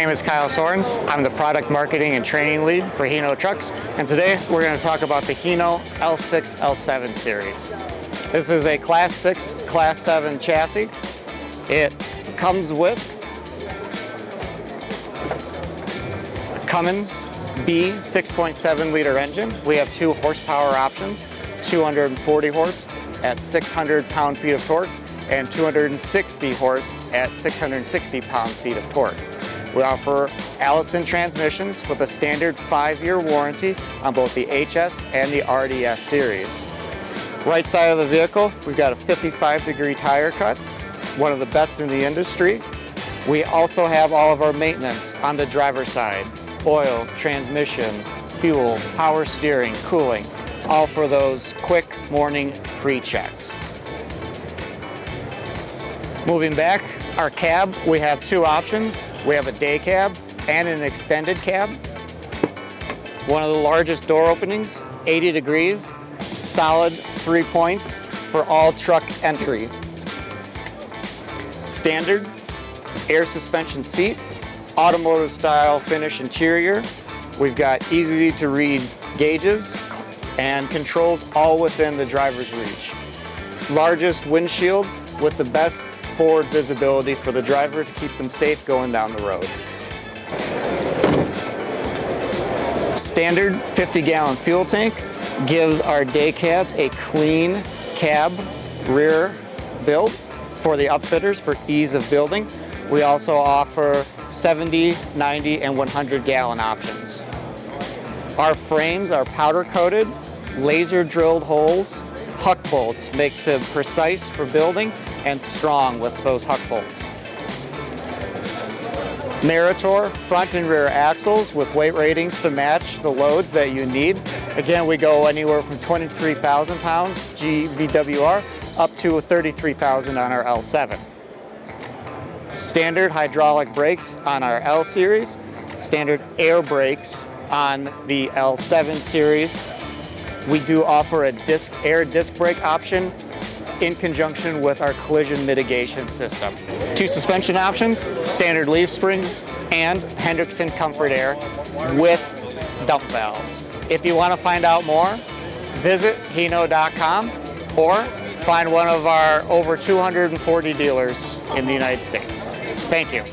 name is Kyle Soerens. I'm the product marketing and training lead for Hino Trucks, and today we're going to talk about the Hino L6 L7 series. This is a Class 6, Class 7 chassis. It comes with Cummins B6.7 liter engine. We have 2 horsepower options, 240 horse at 600 pound-feet of torque and 260 horse at 660 pound-feet of torque. We offer Allison transmissions with a standard 5-year warranty on both the HS and the RDS series. Right side of the vehicle, we've got a 55-degree tire cut, one of the best in the industry. We also have all of our maintenance on the driver's side: oil, transmission, fuel, power steering, cooling, all for those quick morning pre-checks. Moving back, our cab, we have 2 options. We have a day cab and an extended cab. One of the largest door openings, 80 degrees, solid 3 points for all truck entry. Standard air suspension seat, automotive style finish interior. We've got easy to read gauges and controls all within the driver's reach. Largest windshield with the best forward visibility for the driver to keep them safe going down the road. Standard 50-gallon fuel tank gives our day cab a clean cab rear build for the upfitters for ease of building. We also offer 70, 90, and 100-gallon options. Our frames are powder coated, laser drilled holes, huck bolts, makes it precise for building and strong with those huck bolts. Meritor front and rear axles with weight ratings to match the loads that you need. Again, we go anywhere from 23,000 pounds GVWR up to 33,000 on our L7. Standard hydraulic brakes on our L series, standard air brakes on the L7 series. We do offer a air disc brake option in conjunction with our collision mitigation system. 2 suspension options, standard leaf springs and Hendrickson Comfort Air with dump valves. If you want to find out more, visit hino.com or find one of our over 240 dealers in the United States. Thank you.